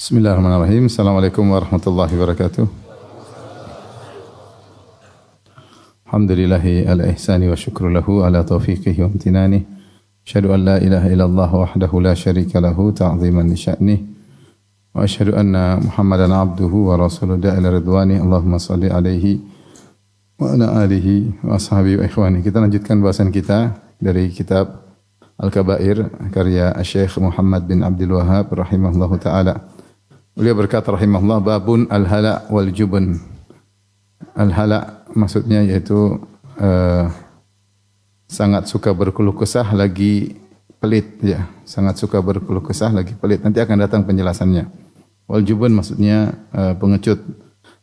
Bismillahirrahmanirrahim. Assalamualaikum warahmatullahi wabarakatuh. Alhamdulillahi ala ihsani wa syukru lahu ala taufiqihi wa amtinani. Asyhadu an la ilaha illallah wahdahu la syarika lahu ta'ziman li sya'nih. Wa asyhadu anna Muhammadan abduhu wa rasuluhu da'ila ridwani. Allahumma salli alaihi wa ala alihi wa ashabihi wa ikhwani. Kita lanjutkan bahasan kita dari kitab Al-Kabair karya Syekh Muhammad bin Abdul Wahhab rahimahullahu taala. Beliau berkata rahimahullah, babun al-hala wal jubun. Al-hala maksudnya yaitu sangat suka berkeluh kesah lagi pelit, ya. Sangat suka berkeluh kesah lagi pelit. Nanti akan datang penjelasannya. Wal jubun maksudnya pengecut.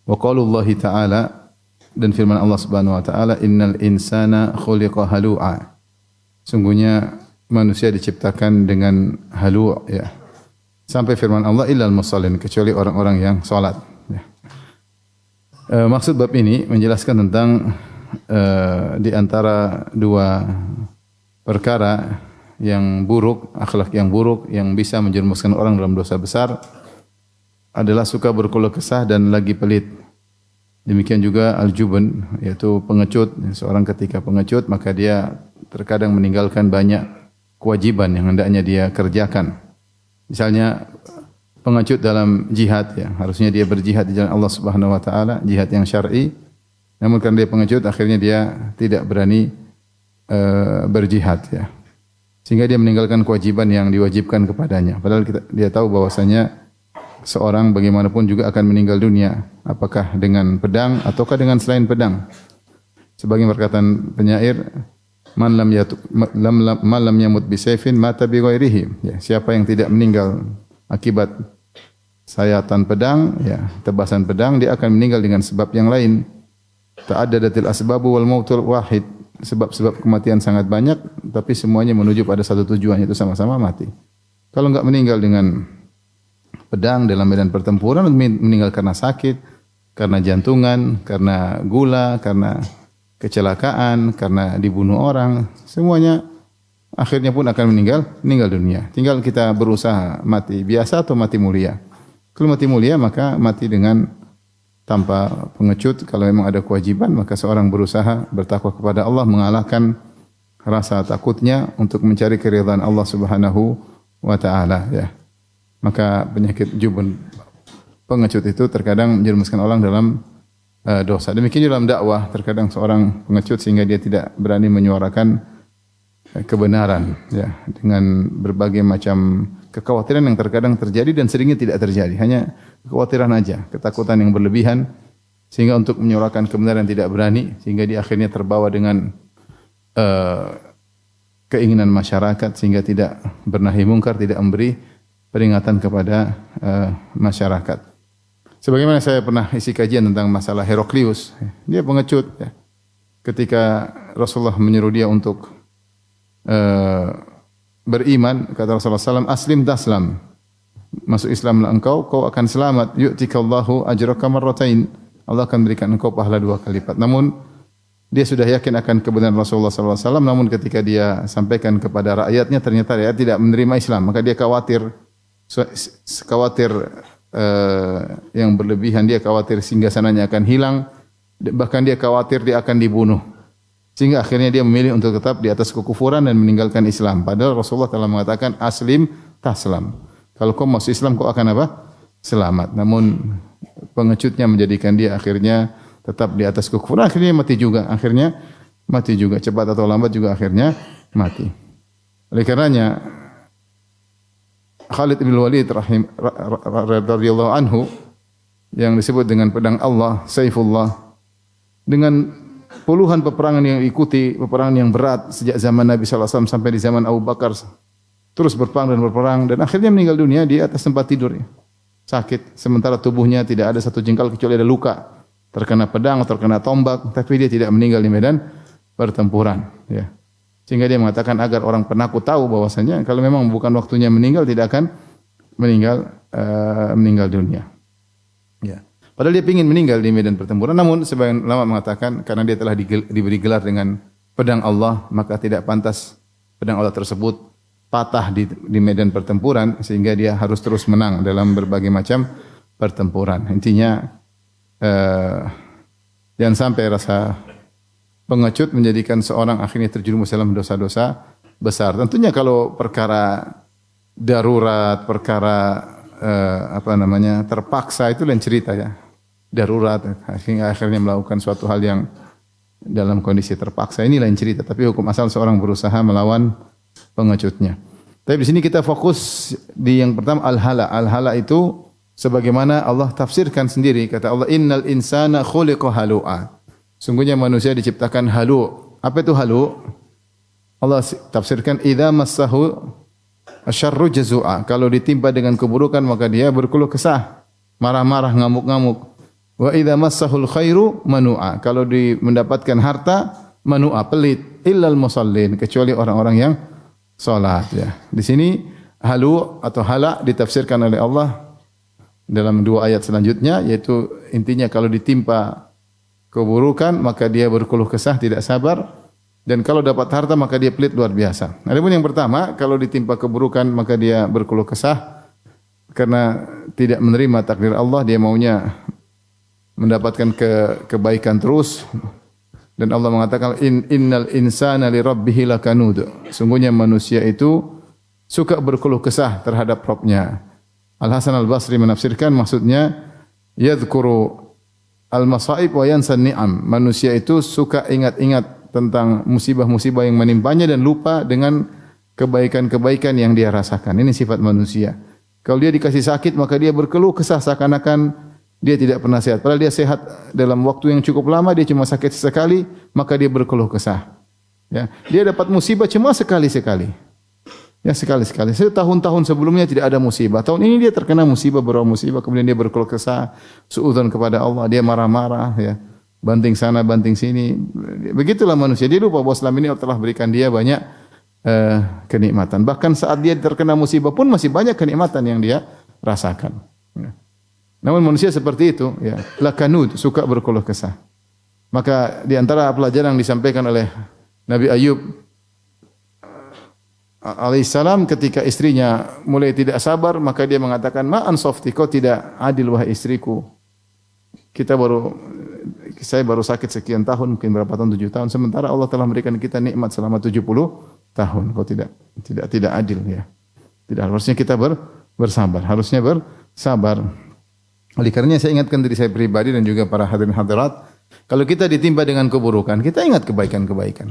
Wa qaulullahi ta'ala, dan firman Allah Subhanahu wa taala, innal insana khuliqa halu'a. Sungguhnya manusia diciptakan dengan halu', ya. Sampai firman Allah, illal musallin, kecuali orang-orang yang salat, ya. Maksud bab ini menjelaskan tentang di antara dua perkara yang buruk, akhlak yang buruk yang bisa menjerumuskan orang dalam dosa besar adalah suka berkeluh kesah dan lagi pelit. Demikian juga al-jubun, yaitu pengecut. Seorang ketika pengecut maka dia terkadang meninggalkan banyak kewajiban yang hendaknya dia kerjakan. Misalnya pengecut dalam jihad, ya, harusnya dia berjihad di jalan Allah Subhanahu wa taala, jihad yang syar'i. Namun karena dia pengecut akhirnya dia tidak berani berjihad, ya. Sehingga dia meninggalkan kewajiban yang diwajibkan kepadanya. Padahal dia tahu bahwasanya seorang bagaimanapun juga akan meninggal dunia, apakah dengan pedang ataukah dengan selain pedang. Sebagai perkataan penyair, man lam yamut bi sayfin mata bi ghairihi, ya, siapa yang tidak meninggal akibat sayatan pedang, ya, tebasan pedang, dia akan meninggal dengan sebab yang lain. Ta'addadatil asbabu wal mautul wahid, sebab-sebab kematian sangat banyak tapi semuanya menuju pada satu tujuan, yaitu sama-sama mati. Kalau enggak meninggal dengan pedang dalam medan pertempuran, meninggal karena sakit, karena jantungan, karena gula, karena kecelakaan, karena dibunuh orang, semuanya akhirnya pun akan meninggal dunia. Tinggal kita berusaha mati biasa atau mati mulia. Kalau mati mulia maka mati dengan tanpa pengecut. Kalau memang ada kewajiban maka seorang berusaha bertakwa kepada Allah, mengalahkan rasa takutnya untuk mencari keridhaan Allah Subhanahu wa taala, ya. Maka penyakit jubun, pengecut itu terkadang menjerumuskan orang dalam dosa. Demikian dalam dakwah, terkadang seorang pengecut sehingga dia tidak berani menyuarakan kebenaran, ya, dengan berbagai macam kekhawatiran yang terkadang terjadi dan seringnya tidak terjadi, hanya kekhawatiran aja, ketakutan yang berlebihan sehingga untuk menyuarakan kebenaran tidak berani, sehingga dia akhirnya terbawa dengan keinginan masyarakat sehingga tidak bernahi mungkar, tidak memberi peringatan kepada masyarakat. Sebagaimana saya pernah isi kajian tentang masalah Heraklius, dia pengecut, ya. Ketika Rasulullah menyuruh dia untuk beriman, kata Rasulullah SAW, aslim taslam, masuk Islamlah engkau, kau akan selamat. Yu'tikallahu ajraka marratain, Allah akan berikan engkau pahala 2 kali lipat. Namun dia sudah yakin akan kebenaran Rasulullah SAW. Namun ketika dia sampaikan kepada rakyatnya, ternyata rakyat tidak menerima Islam. Maka dia khawatir yang berlebihan, dia khawatir singgasananya akan hilang, bahkan dia khawatir dia akan dibunuh. Sehingga akhirnya dia memilih untuk tetap di atas kekufuran dan meninggalkan Islam. Padahal Rasulullah telah mengatakan aslim taslam. Kalau kau masuk Islam kau akan apa? Selamat. Namun pengecutnya menjadikan dia akhirnya tetap di atas kekufuran, akhirnya mati juga. Cepat atau lambat juga akhirnya mati. Oleh karenanya Khalid bin Walid radhiyallahu anhu yang disebut dengan pedang Allah, Saifullah, dengan puluhan peperangan yang ikuti, peperangan yang berat sejak zaman Nabi sallallahu alaihi wasallam sampai di zaman Abu Bakar, terus berperang dan akhirnya meninggal dunia di atas tempat tidurnya. Sakit, sementara tubuhnya tidak ada satu jengkal kecuali ada luka, terkena pedang atau terkena tombak, tapi dia tidak meninggal di medan pertempuran, ya. Sehingga dia mengatakan agar orang penakut tahu bahwasanya kalau memang bukan waktunya meninggal, tidak akan meninggal dunia. Ya. Padahal dia ingin meninggal di medan pertempuran. Namun sebagian ulama mengatakan karena dia telah diberi gelar dengan pedang Allah, maka tidak pantas pedang Allah tersebut patah di medan pertempuran sehingga dia harus terus menang dalam berbagai macam pertempuran. Intinya jangan sampai rasa pengecut menjadikan seorang akhirnya terjerumus dalam dosa-dosa besar. Tentunya kalau perkara darurat, perkara terpaksa itu lain cerita ya. Darurat akhirnya melakukan suatu hal yang dalam kondisi terpaksa ini lain cerita. Tapi hukum asal seorang berusaha melawan pengecutnya. Tapi di sini kita fokus di yang pertama al-hala. Al-hala itu sebagaimana Allah tafsirkan sendiri, kata Allah innal insana khuliqa halu'a. Sungguhnya manusia diciptakan halu. Apa itu halu? Allah tafsirkan idza massahu asyarru jazua. Kalau ditimpa dengan keburukan maka dia berkeluh kesah, marah-marah, ngamuk-ngamuk. Wa idza massahul khairu manu'a. Kalau mendapatkan harta manu'a, pelit, illal musallin, kecuali orang-orang yang salat ya. Di sini halu atau hala ditafsirkan oleh Allah dalam dua ayat selanjutnya, yaitu intinya kalau ditimpa keburukan maka dia berkeluh kesah, tidak sabar, dan kalau dapat harta maka dia pelit luar biasa. Adapun yang pertama, kalau ditimpa keburukan maka dia berkeluh kesah karena tidak menerima takdir Allah, dia maunya mendapatkan kebaikan terus. Dan Allah mengatakan innal insana li rabbih lakanud. Sungguhnya manusia itu suka berkeluh kesah terhadap Rabb-nya. Al-Hasan Al-Basri menafsirkan maksudnya yadhkuru al-masaib wa yansa ni'am. Manusia itu suka ingat-ingat tentang musibah-musibah yang menimpanya dan lupa dengan kebaikan-kebaikan yang dia rasakan. Ini sifat manusia. Kalau dia dikasih sakit maka dia berkeluh kesah seakan-akan dia tidak pernah sehat. Padahal dia sehat dalam waktu yang cukup lama, dia cuma sakit sekali, maka dia berkeluh kesah. Ya, dia dapat musibah cuma sekali-sekali. Ya, sekali-sekali. Tahun-tahun sebelumnya tidak ada musibah. Tahun ini dia terkena musibah, beberapa musibah, kemudian dia berkeluh kesah, suudzon kepada Allah, dia marah-marah, ya. Banting sana, banting sini. Begitulah manusia. Dia lupa bahwa selama ini Allah telah berikan dia banyak kenikmatan. Bahkan saat dia terkena musibah pun masih banyak kenikmatan yang dia rasakan. Ya. Namun manusia seperti itu, ya, lakanud, suka berkeluh kesah. Maka di antara pelajaran yang disampaikan oleh Nabi Ayub alaihissalam ketika istrinya mulai tidak sabar, maka dia mengatakan, "Ma ansofti, kau tidak adil wahai istriku. Saya baru sakit sekian tahun, mungkin berapa tahun, 7 tahun, sementara Allah telah memberikan kita nikmat selama 70 tahun. Kau tidak adil ya. Tidak, harusnya kita bersabar, harusnya bersabar." Oleh karenanya saya ingatkan diri saya pribadi dan juga para hadirin hadirat, kalau kita ditimpa dengan keburukan, kita ingat kebaikan-kebaikan.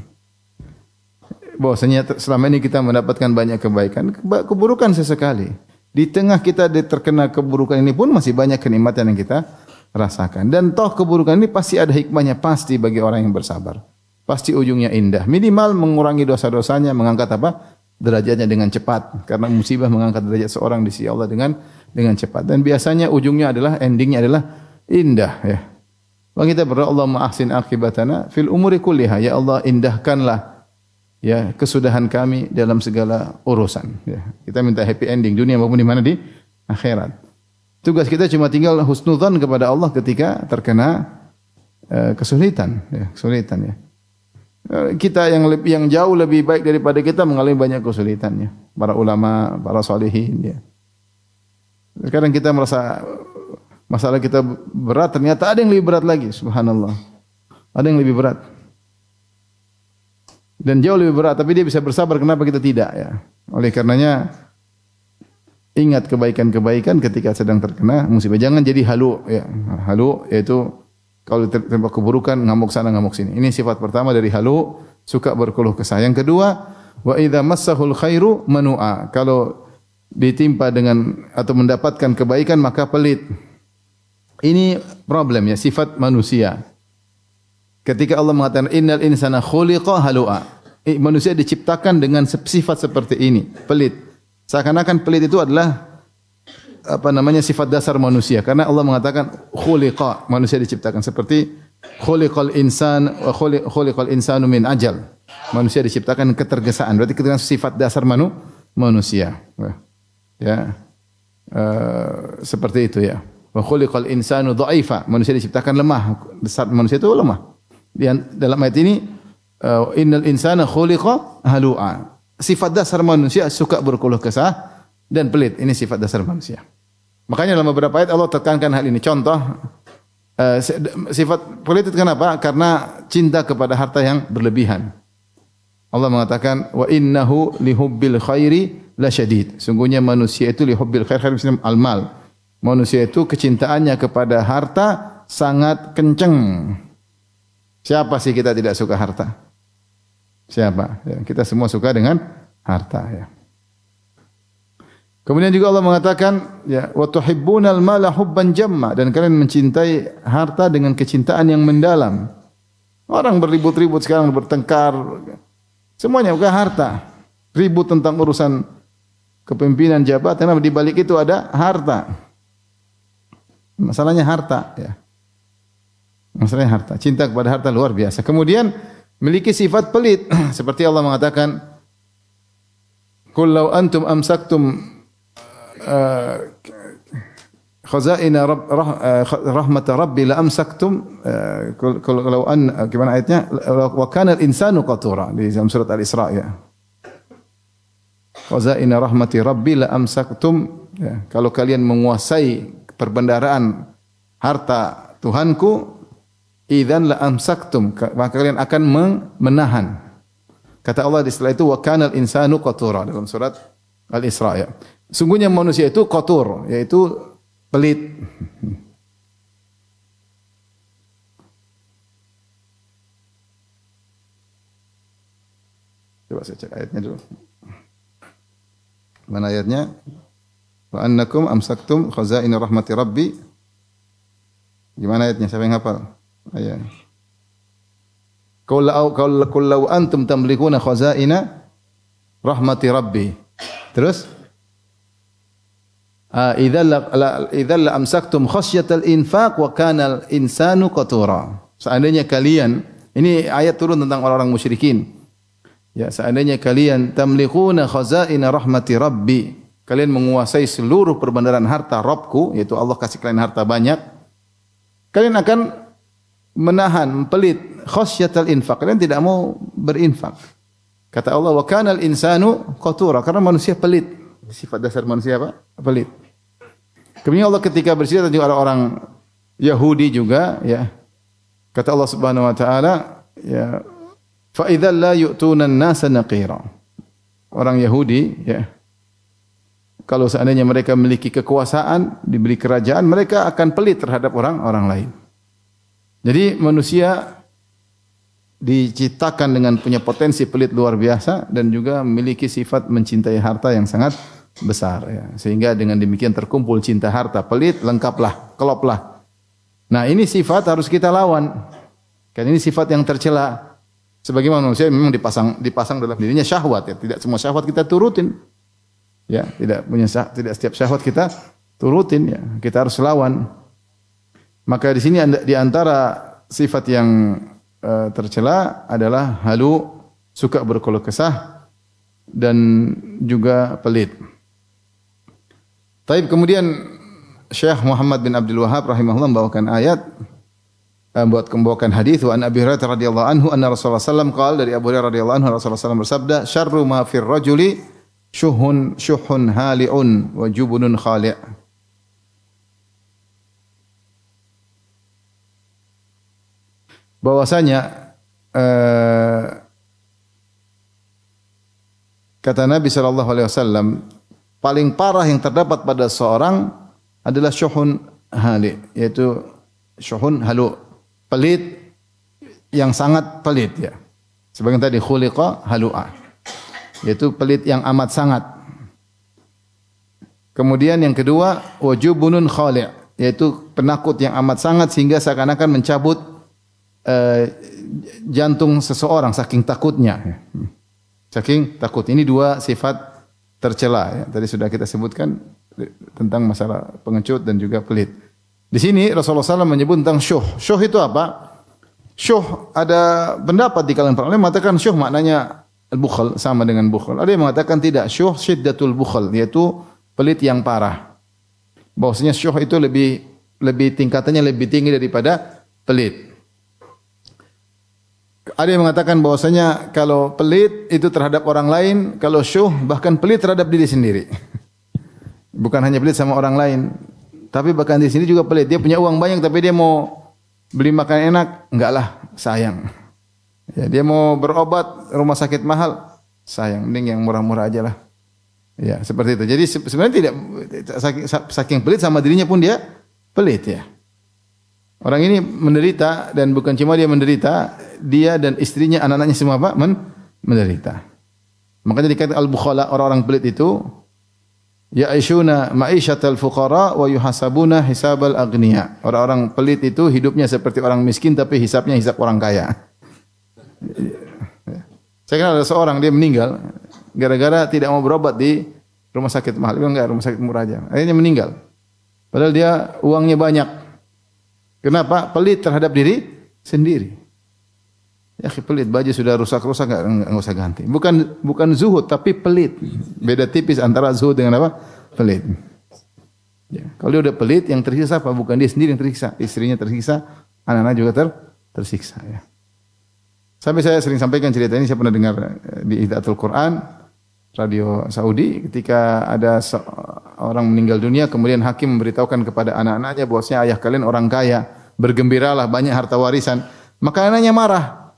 Bahwasanya selama ini kita mendapatkan banyak kebaikan, keburukan sesekali. Di tengah kita terkena keburukan ini pun masih banyak kenikmatan yang kita rasakan. Dan toh keburukan ini pasti ada hikmahnya, pasti bagi orang yang bersabar. Pasti ujungnya indah. Minimal mengurangi dosa-dosanya, mengangkat derajatnya dengan cepat. Karena musibah mengangkat derajat seorang di sisi Allah dengan cepat. Dan biasanya ujungnya adalah, endingnya adalah indah ya. Maka kita berdoa, Allahumma ahsin akibatana fil umuri kulliha. Ya Allah, indahkanlah ya kesudahan kami dalam segala urusan ya. Kita minta happy ending dunia maupun di mana di akhirat. Tugas kita cuma tinggal husnudzan kepada Allah ketika terkena kesulitan ya. Kita yang jauh lebih baik daripada kita mengalami banyak kesulitannya. Para ulama, para salihin ya. Sekarang kita merasa masalah kita berat, ternyata ada yang lebih berat lagi, subhanallah. Ada yang lebih berat. Dan jauh lebih berat, tapi dia bisa bersabar, kenapa kita tidak ya? Oleh karenanya ingat kebaikan-kebaikan ketika sedang terkena musibah. Jangan jadi halu ya. Halu yaitu kalau tertimpa keburukan ngamuk sana ngamuk sini. Ini sifat pertama dari halu, suka berkeluh kesah. Yang kedua, wa idza massahul khairu manu'a. Kalau ditimpa dengan atau mendapatkan kebaikan maka pelit. Ini problem ya, sifat manusia. Ketika Allah mengatakan innal insana khuliqa halu'a. Manusia diciptakan dengan sifat seperti ini, pelit. Seakan-akan pelit itu adalah sifat dasar manusia, karena Allah mengatakan khuliqa, manusia diciptakan seperti khuliqal insan wa khuliqal insanu min ajal. Manusia diciptakan ketergesaan, berarti ketergesaan sifat dasar manusia. Ya. Seperti itu ya. Wa khuliqal insanu dha'ifa, manusia diciptakan lemah. Manusia itu lemah. Dalam ayat ini innal insana khuliqa halu'a. sifat dasar manusia suka berkeluh kesah dan pelit. Ini sifat dasar manusia. Makanya dalam beberapa ayat Allah tekankan hal ini. Contoh, sifat pelit itu kenapa? Karena cinta kepada harta yang berlebihan. Allah mengatakan, wa innahu lihubbil khairi lasyadid. Sungguhnya manusia itu lihubbil khair, khair Muslim al-mal. Manusia itu kecintaannya kepada harta sangat kenceng. Siapa sih kita tidak suka harta? Siapa? Ya, kita semua suka dengan harta. Ya. Kemudian juga Allah mengatakan, ya, wa tuhibbunal mala hubban jamma, dan kalian mencintai harta dengan kecintaan yang mendalam. Orang berribut-ribut sekarang bertengkar, semuanya bukan harta. Ribut tentang urusan kepemimpinan jabatan, di balik itu ada harta. Masalahnya harta, ya. Masalahnya harta. Cinta kepada harta luar biasa. Kemudian memiliki sifat pelit. Seperti Allah mengatakan, "Qul law antum amsaktum khazaina rahmat rabbi la amsaktum law an," gimana ayatnya? "Wa kana al-insanu qatura," di dalam surat Al-Isra, ya. "Khazaina rahmati rabbi la amsaktum," ya. Kalau kalian menguasai perbendaharaan harta Tuhanku, idzan la amsaktum, maka kalian akan menahan. Kata Allah setelah itu, wa kanal insanu qatura, dalam surat Al-Isra, ya. Sungguhnya manusia itu qatur, yaitu pelit. Coba saya cek ayatnya dulu. Mana ayatnya? Wa annakum amsaktum khazain rahmati rabbi. Gimana ayatnya? Siapa yang hafal? Ayat. Qul law antum tamlikuna khazaina rahmati rabbi. Terus idza la amsaktum khasyatal infaq wa kana al insanu qatura. Seandainya kalian, ini ayat turun tentang orang-orang musyrikin. Ya, seandainya kalian tamlikuna khazaina rahmati rabbi, kalian menguasai seluruh perbendaharaan harta Rabbku, yaitu Allah kasih kalian harta banyak, kalian akan menahan, pelit, khasyatal infaq. Kalian tidak mau berinfak. Kata Allah, wa kanal insanu qatura, karena manusia pelit. Sifat dasar manusia apa? Pelit. Kemudian Allah ketika bercerita tentang orang-orang Yahudi juga, ya. Kata Allah Subhanahu wa taala, ya, fa idzal la yu'tuna an-nasa naqira. Orang Yahudi, ya, kalau seandainya mereka memiliki kekuasaan, diberi kerajaan, mereka akan pelit terhadap orang-orang lain. Jadi manusia diciptakan dengan punya potensi pelit luar biasa dan juga memiliki sifat mencintai harta yang sangat besar, ya. Sehingga dengan demikian terkumpul cinta harta, pelit, lengkaplah, keloplah. Nah, ini sifat harus kita lawan. Kan ini sifat yang tercela. Sebagaimana manusia memang dipasang dalam dirinya syahwat, ya. Tidak semua syahwat kita turutin. Ya, tidak setiap syahwat kita turutin, ya. Kita harus lawan. Maka di sini di antara sifat yang tercela adalah halu, suka berkeluh kesah, dan juga pelit. Taib, kemudian Syekh Muhammad bin Abdul Wahhab rahimahullah membawakan ayat, membawakan hadis wa an Abi Hurairah radhiyallahu anhu anna Rasulullah sallallahu alaihi wasallam qala, dari Abu Hurairah radhiyallahu anhu Rasulullah sallallahu alaihi wasallam bersabda, syarru ma fir rajuli syuhun hali'un wa jubunun khali'. Bahwasanya kata Nabi sallallahu alaihi wasallam, paling parah yang terdapat pada seorang adalah syuhun hali, yaitu syuhun halu, pelit yang sangat pelit, ya. Sebagian tadi khuliqa halu'a, yaitu pelit yang amat sangat. Kemudian yang kedua, wajubunun khali', yaitu penakut yang amat sangat sehingga seakan-akan mencabut jantung seseorang saking takutnya. Saking takut. Ini dua sifat tercela, ya. Tadi sudah kita sebutkan tentang masalah pengecut dan juga pelit. Di sini Rasulullah SAW menyebut tentang syuh. Syuh itu apa? Syuh, ada pendapat di kalangan para ulama mengatakan syuh maknanya al-bukhl, sama dengan bukhl. Ada yang mengatakan tidak, syuh syiddatul bukhl, yaitu pelit yang parah. Bahwasanya syuh itu lebih tingkatannya lebih tinggi daripada pelit. Ada yang mengatakan bahwasanya kalau pelit itu terhadap orang lain, kalau syuh bahkan pelit terhadap diri sendiri. Bukan hanya pelit sama orang lain, tapi bahkan di sini juga pelit. Dia punya uang banyak tapi dia mau beli makan enak, enggak lah, sayang. Ya, dia mau berobat rumah sakit mahal, sayang, mending yang murah-murah aja lah. Ya, seperti itu. Jadi sebenarnya tidak saking pelit sama dirinya pun dia pelit ya. Orang ini menderita dan bukan cuma dia menderita, dia dan istrinya, anak-anaknya semua apa? Menderita. Makanya dikatakan al-bukhala, orang-orang pelit itu ya'ishuna ma'isyatal fuqara wa yuhasabuna hisabal aghniya. Orang-orang pelit itu hidupnya seperti orang miskin tapi hisabnya hisab orang kaya. Saya kenal ada seorang dia meninggal gara-gara tidak mau berobat di rumah sakit mahal. Enggak, rumah sakit murah aja. Akhirnya meninggal. Padahal dia uangnya banyak. Kenapa? Pelit terhadap diri sendiri. Ya, pelit, baju sudah rusak-rusak enggak usah ganti. Bukan zuhud tapi pelit. Beda tipis antara zuhud dengan apa? Pelit. Ya, kalau dia udah pelit, yang tersiksa apa? Bukan dia sendiri yang tersiksa, istrinya tersiksa, anak-anak juga tersiksa ya. Sampai saya sering sampaikan cerita ini, saya pernah dengar di Idaatul Quran, radio Saudi, ketika ada orang meninggal dunia, kemudian hakim memberitahukan kepada anak-anaknya bahwasanya ayah kalian orang kaya, bergembiralah banyak harta warisan. Maka anaknya marah.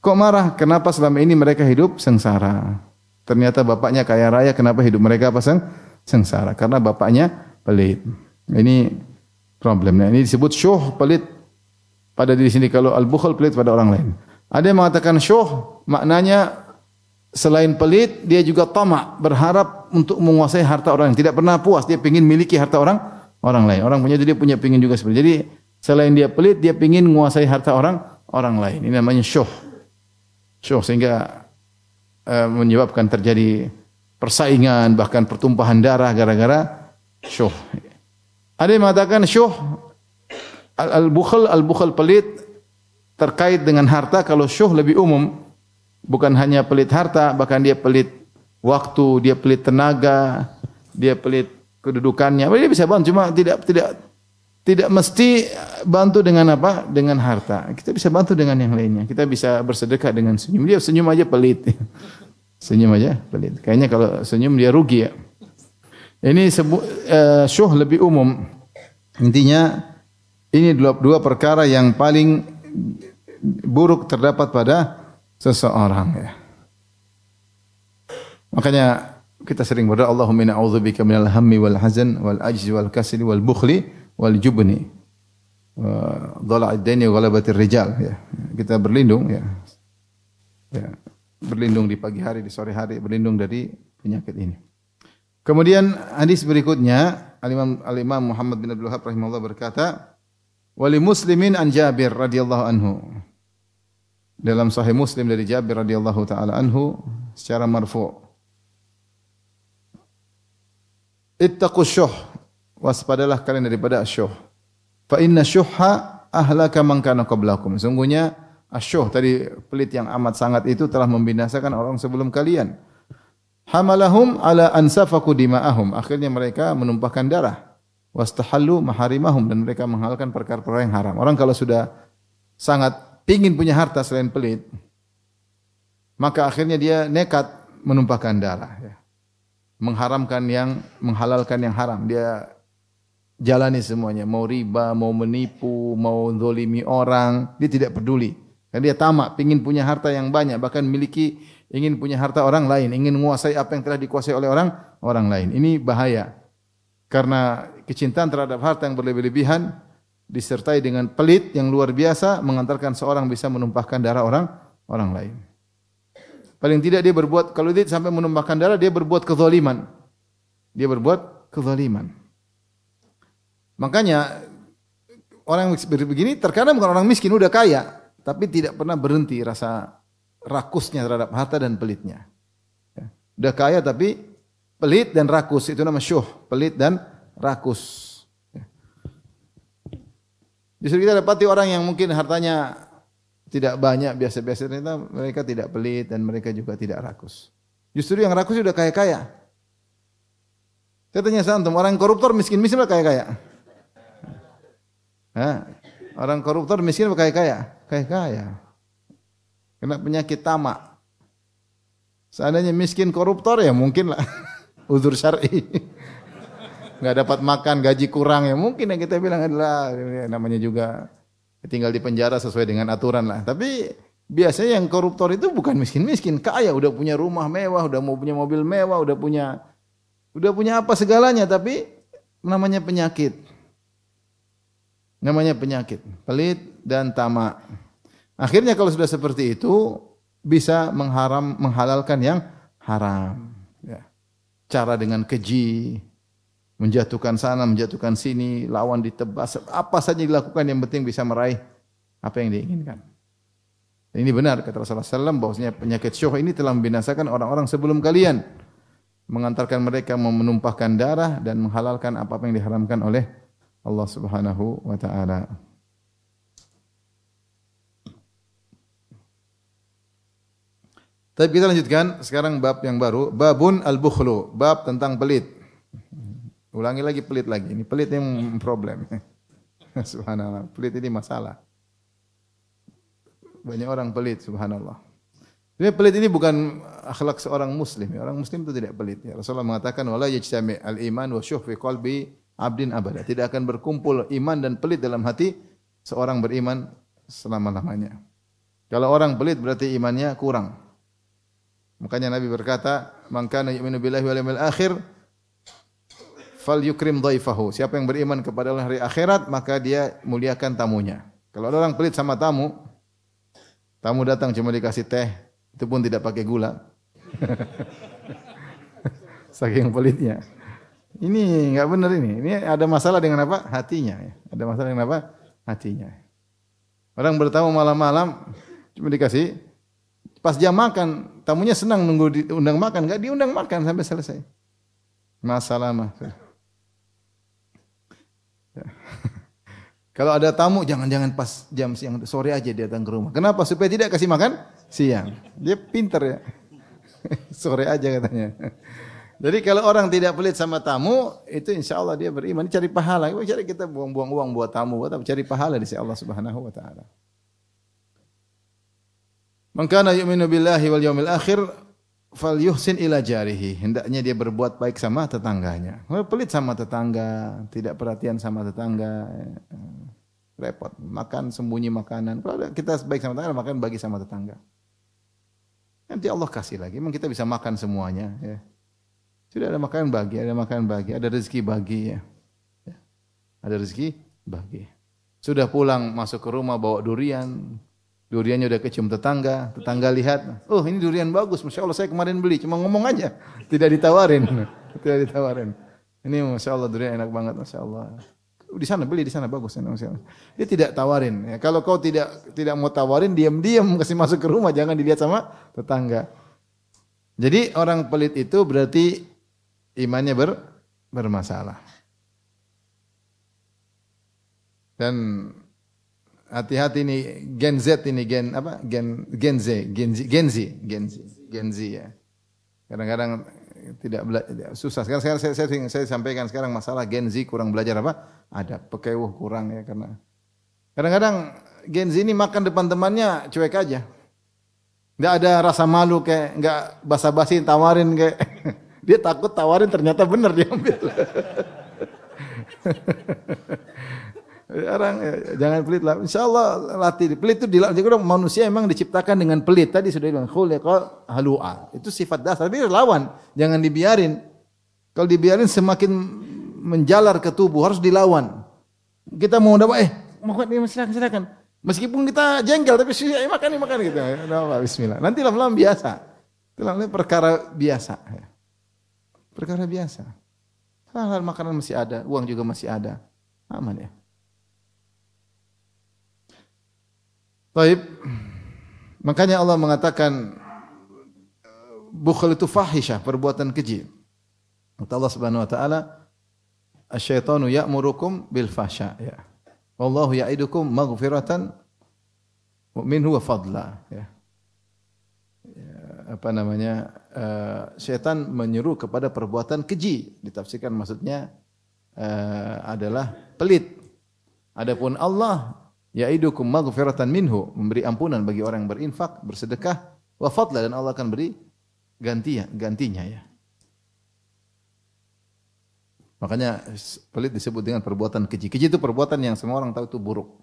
Kok marah? Kenapa selama ini mereka hidup sengsara? Ternyata bapaknya kaya raya, kenapa hidup mereka apa sengsara? Karena bapaknya pelit. Ini problemnya. Ini disebut syuh, pelit pada diri sendiri. Kalau al-bukhl, pelit pada orang lain. Ada yang mengatakan syuh maknanya selain pelit dia juga tamak, berharap untuk menguasai harta orang lain, tidak pernah puas, dia ingin miliki harta orang lain. Orang punya dia punya pengin juga seperti. Jadi selain dia pelit dia ingin menguasai harta orang lain. Ini namanya syuh. Syuh sehingga menyebabkan terjadi persaingan bahkan pertumpahan darah gara-gara syuh. Ada yang mengatakan syuh al-bukhl pelit terkait dengan harta. Kalau syuh lebih umum, bukan hanya pelit harta, bahkan dia pelit waktu, dia pelit tenaga, dia pelit kedudukannya. Dia bisa bantu, cuma tidak mesti bantu dengan apa? Dengan harta. Kita bisa bantu dengan yang lainnya. Kita bisa bersedekah dengan senyum. Dia senyum aja pelit. Senyum aja pelit. Kayaknya kalau senyum dia rugi ya. Ini syuh lebih umum. Intinya ini dua perkara yang paling buruk terdapat pada seseorang ya. Makanya kita sering berdoa, Allahumma inna a'udzubika minal hammi wal hazan wal ajzi wal kasali wal bukhli wal jubni wa dhala'id daini wa ghalabatir rijal ya. Kita berlindung ya. Ya. Berlindung di pagi hari, di sore hari, berlindung dari penyakit ini. Kemudian hadis berikutnya Al-Imam Muhammad bin Abdul Wahhab rahimahullah berkata, wali muslimin an Jabir radhiyallahu anhu. Dalam sahih Muslim dari Jabir radhiyallahu taala anhu secara marfu'. Ittaqus syuh, waspadalah kalian daripada asyuh. Fa inna syuhha ahlaka man kana qablakum. Sungguhnya asyuh tadi pelit yang amat sangat itu telah membinasakan orang sebelum kalian. Hamalahum ala ansafaku dima'ahum. Akhirnya mereka menumpahkan darah. Wastahallu maharimahum, dan mereka menghalalkan perkara-perkara yang haram. Orang kalau sudah sangat ingin punya harta selain pelit, maka akhirnya dia nekat menumpahkan darah ya. Menghalalkan yang haram. Dia jalani semuanya, mau riba, mau menipu, mau zalimi orang, dia tidak peduli. Karena dia tamak, ingin punya harta yang banyak, bahkan ingin punya harta orang lain, ingin menguasai apa yang telah dikuasai oleh orang lain. Ini bahaya. Karena kecintaan terhadap harta yang berlebih-lebihan disertai dengan pelit yang luar biasa mengantarkan seorang bisa menumpahkan darah orang lain. Paling tidak dia berbuat, kalau dia sampai menumpahkan darah, dia berbuat kezaliman. Dia berbuat kezaliman. Makanya orang begini terkadang bukan orang miskin, udah kaya, tapi tidak pernah berhenti rasa rakusnya terhadap harta dan pelitnya. Udah kaya tapi pelit dan rakus, itu nama syuh, pelit dan rakus. Justru kita dapati orang yang mungkin hartanya tidak banyak, biasa-biasa, ternyata mereka tidak pelit dan mereka juga tidak rakus. Justru yang rakus sudah kaya-kaya. Saya tanya santum, orang koruptor miskin-miskin atau kaya-kaya? Orang koruptor miskin atau kaya-kaya? Kaya-kaya. Kena penyakit tamak. Seandainya miskin koruptor ya mungkin lah. Uzur syar'i. Enggak dapat makan, gaji kurang ya mungkin yang kita bilang adalah ya, namanya juga tinggal di penjara sesuai dengan aturan lah. Tapi biasanya yang koruptor itu bukan miskin-miskin, kaya, udah punya rumah mewah, udah mau punya mobil mewah, udah punya apa segalanya, tapi namanya penyakit. Namanya penyakit, pelit dan tamak. Akhirnya kalau sudah seperti itu bisa menghalalkan yang haram. Ya. Cara dengan keji, menjatuhkan sana, menjatuhkan sini, lawan ditebas, apa saja dilakukan yang penting bisa meraih apa yang diinginkan. Dan ini benar kata Rasulullah SAW bahwasanya penyakit syuh ini telah membinasakan orang-orang sebelum kalian, mengantarkan mereka menumpahkan darah dan menghalalkan apa yang diharamkan oleh Allah Subhanahu wa taala. Tapi kita lanjutkan sekarang bab yang baru, babun al-bukhlu, bab tentang pelit. Ulangi lagi pelit lagi. Ini pelit yang problem. Subhanallah, pelit ini masalah. Banyak orang pelit, subhanallah. Jadi pelit ini bukan akhlak seorang muslim. Orang muslim itu tidak pelit. Ya, Rasulullah mengatakan wala yajtami al-iman wa syuh fi qalbi abdin abada. Tidak akan berkumpul iman dan pelit dalam hati seorang beriman selama-lamanya. Kalau orang pelit berarti imannya kurang. Makanya Nabi berkata, "Man kana yu'minu billahi wal yawmil akhir falyukrim dhaifahu." Siapa yang beriman kepada Allah hari akhirat, maka dia muliakan tamunya. Kalau ada orang pelit sama tamu, tamu datang cuma dikasih teh, itu pun tidak pakai gula. Saking pelitnya. Ini enggak benar ini. Ini ada masalah dengan apa? Hatinya. Ada masalah dengan apa? Hatinya. Orang bertamu malam-malam cuma dikasih, pas jam makan, tamunya senang nunggu diundang makan, enggak diundang makan sampai selesai. Masalah mah. Ya. Kalau ada tamu jangan pas jam siang, sore aja dia datang ke rumah. Kenapa? Supaya tidak kasih makan siang. Dia pintar ya. Sore aja katanya. Jadi kalau orang tidak pelit sama tamu, itu insya Allah dia beriman. Cari pahala. Cari kita buang-buang uang buat tamu, buat apa? Cari pahala di sisi Allah Subhanahu wa taala. Man kana yu'minu billahi wal yawmil akhir falyuhsin ila jarihi. Hendaknya dia berbuat baik sama tetangganya. Pelit sama tetangga, tidak perhatian sama tetangga, repot. Makan sembunyi makanan. Kalau kita baik sama tetangga, makan bagi sama tetangga. Nanti Allah kasih lagi. Memang kita bisa makan semuanya. Ya. Sudah ada makanan bagi, ada rezeki bagi. Ya. Ada rezeki bagi. Sudah pulang masuk ke rumah bawa durian. Duriannya udah kecium tetangga. Tetangga lihat, oh ini durian bagus. Masya Allah saya kemarin beli. Cuma ngomong aja. Tidak ditawarin. Tidak ditawarin. Ini Masya Allah durian enak banget. Masya Allah. Di sana beli, di sana bagus. Masya Allah. Dia tidak tawarin. Ya, kalau kau tidak mau tawarin, diam-diam kasih masuk ke rumah. Jangan dilihat sama tetangga. Jadi orang pelit itu berarti imannya bermasalah. Dan hati-hati nih Gen Z ini Gen Z ya. Kadang-kadang tidak susah. Sekarang saya sampaikan sekarang masalah Gen Z kurang belajar apa? Ada pekewuh kurang ya karena kadang-kadang Gen Z ini makan depan temannya cuek aja. Enggak ada rasa malu kayak enggak basa-basi tawarin kayak dia takut tawarin ternyata benar diambil. Orang jangan pelit lah. Insyaallah latih. Pelit itu manusia memang diciptakan dengan pelit. Tadi sudah bilang khuliqa halu'a. Itu sifat dasar. Tapi lawan, jangan dibiarin. Kalau dibiarin semakin menjalar ke tubuh, harus dilawan. Kita mau dapat makan silakan. Meskipun kita jengkel tapi makan gitu. Bismillah. Nanti lama-lama biasa. Itu namanya perkara biasa. Perkara biasa. Hal-hal makanan masih ada, uang juga masih ada. Aman ya. Baik. Makanya Allah mengatakan bukhl itu fahisyah, perbuatan keji. Kata Allah Subhanahu wa taala, "Asy-syaitanu ya'murukum bil fahsya." Ya. Wallahu ya'idukum maghfiratan minhu wa fadla. Ya. Syaitan menyuruh kepada perbuatan keji. Ditafsirkan maksudnya adalah pelit. Adapun Allah Ya'idukum maghfiratan minhu, memberi ampunan bagi orang yang berinfak, bersedekah, wa fadla, dan Allah akan beri gantinya ya. Makanya pelit disebut dengan perbuatan keji. Keji itu perbuatan yang semua orang tahu itu buruk.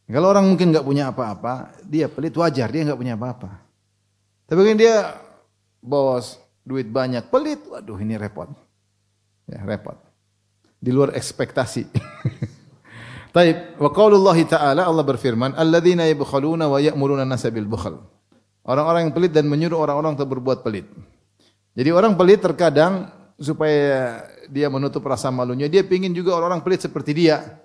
Kalau orang mungkin enggak punya apa-apa, dia pelit, wajar dia enggak punya apa-apa. Tapi kalau dia bos, duit banyak, pelit, waduh ini repot. Ya, repot. Di luar ekspektasi. Taib, wa qaulullahi ta'ala, Allah berfirman, alladzina yabkhaluna wa ya'muruna an-nasa bil bukhl. Orang-orang yang pelit dan menyuruh orang-orang untuk berbuat pelit. Jadi orang pelit terkadang supaya dia menutup rasa malunya, dia pingin juga orang-orang pelit seperti dia.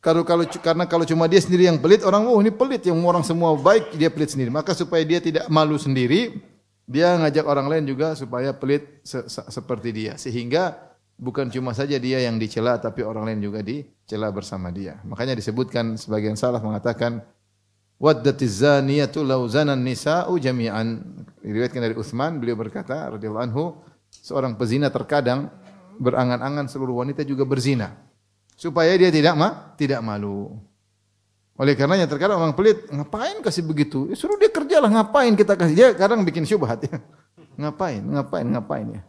Karena kalau cuma dia sendiri yang pelit, orang ini pelit, yang orang semua baik, dia pelit sendiri. Maka supaya dia tidak malu sendiri, dia ngajak orang lain juga supaya pelit seperti dia. Sehingga bukan cuma saja dia yang dicela, tapi orang lain juga dicela bersama dia. Makanya disebutkan sebagian salaf mengatakan, waddatiz zaniyatu law zanan nisa'u jami'an. Diriwayatkan dari Utsman, beliau berkata radhiyallahu anhu, seorang pezina terkadang berangan-angan seluruh wanita juga berzina. Supaya dia tidak malu. Oleh karenanya terkadang orang pelit, ngapain kasih begitu? Ya, suruh dia kerjalah, ngapain kita kasih? Dia kadang bikin syubhat ya. Ngapain ya.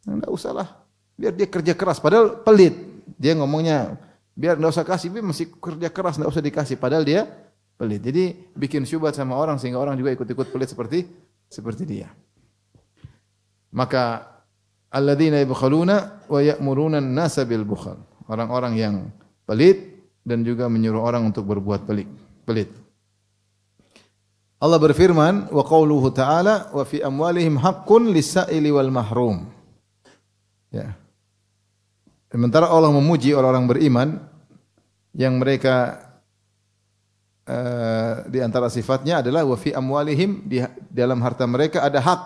Enggak usahlah. Biar dia kerja keras, padahal pelit. Dia ngomongnya, biar enggak usah kasih, dia masih kerja keras, enggak usah dikasih, padahal dia pelit. Jadi bikin syubhat sama orang sehingga orang juga ikut-ikut pelit seperti dia. Maka alladzina yabkhaluna wa ya'muruna an-nasa bil bukhl. Orang-orang yang pelit dan juga menyuruh orang untuk berbuat pelit. Allah berfirman, wa qauluhu ta'ala, wa fi amwalihim haqqun lis-sa'ili wal mahrum. Ya. Sementara Allah memuji orang-orang beriman yang mereka di antara sifatnya adalah wa fi amwalihim, di dalam harta mereka ada hak,